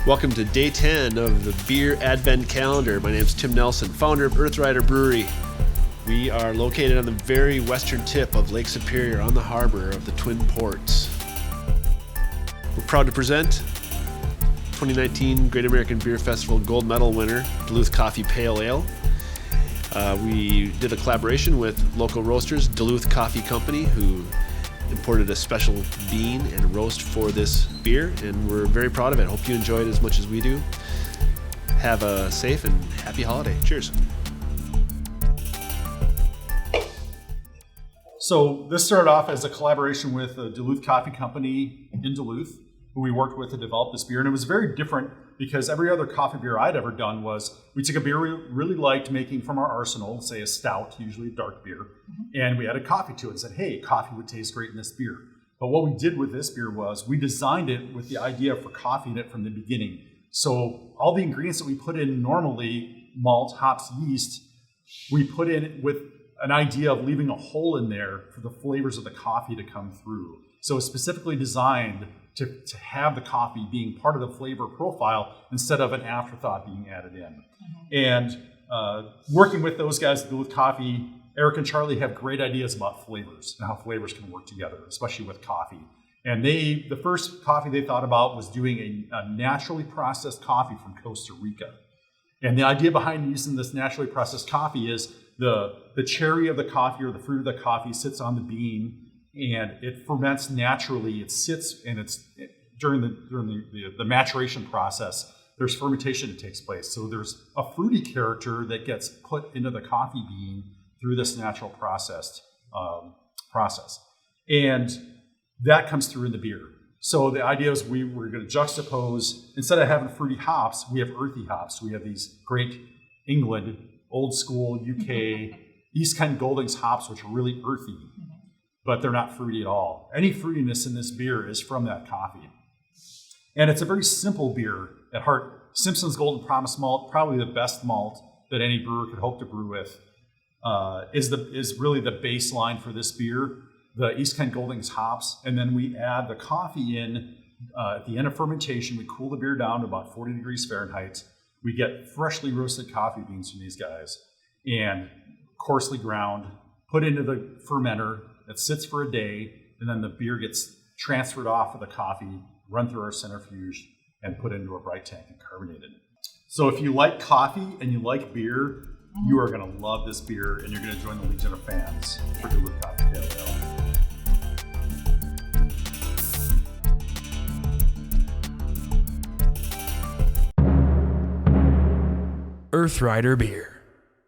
Welcome to day 10 of the Beer Advent Calendar. My name is Tim Nelson, founder of Earth Rider Brewery. We are located on the very western tip of Lake Superior on the harbor of the Twin Ports. We're proud to present 2019 Great American Beer Festival Gold Medal winner, Duluth Coffee Pale Ale. We did a collaboration with local roasters, Duluth Coffee Company, who imported a special bean and roast for this beer, and we're very proud of it. Hope you enjoy it as much as we do. Have a safe and happy holiday. Cheers. So this started off as a collaboration with the Duluth Coffee Company in Duluth, who we worked with to develop this beer. And it was very different because every other coffee beer I'd ever done was we took a beer we really liked making from our arsenal, say a stout, usually a dark beer, and we added coffee to it and said, hey, coffee would taste great in this beer. But what we did with this beer was we designed it with the idea for coffee in it from the beginning. So all the ingredients that we put in normally, malt, hops, yeast, we put in with an idea of leaving a hole in there for the flavors of the coffee to come through. So it's specifically designed to have the coffee being part of the flavor profile instead of an afterthought being added in. And working with those guys at Duluth Coffee, Eric and Charlie have great ideas about flavors and how flavors can work together, especially with coffee. And the first coffee they thought about was doing a naturally processed coffee from Costa Rica. And the idea behind using this naturally processed coffee is the cherry of the coffee or the fruit of the coffee sits on the bean and it ferments naturally. It sits and during the maturation process, there's fermentation that takes place. So there's a fruity character that gets put into the coffee bean through this natural process. And that comes through in the beer. So the idea is we were going to juxtapose, instead of having fruity hops, we have earthy hops. We have these great England, old school UK, East Kent Goldings hops, which are really earthy, but they're not fruity at all. Any fruitiness in this beer is from that coffee. And it's a very simple beer at heart. Simpson's Golden Promise malt, probably the best malt that any brewer could hope to brew with, is really the baseline for this beer. The East Kent Goldings hops, and then we add the coffee in at the end of fermentation. We cool the beer down to about 40 degrees Fahrenheit. We get freshly roasted coffee beans from these guys and coarsely ground, put into the fermenter that sits for a day, and then the beer gets transferred off of the coffee, run through our centrifuge, and put into a bright tank and carbonated. So if you like coffee and you like beer, you are going to love this beer, and you're going to join the Legion of Fans for Duluth Coffee Pale Ale. Earth Rider Beer.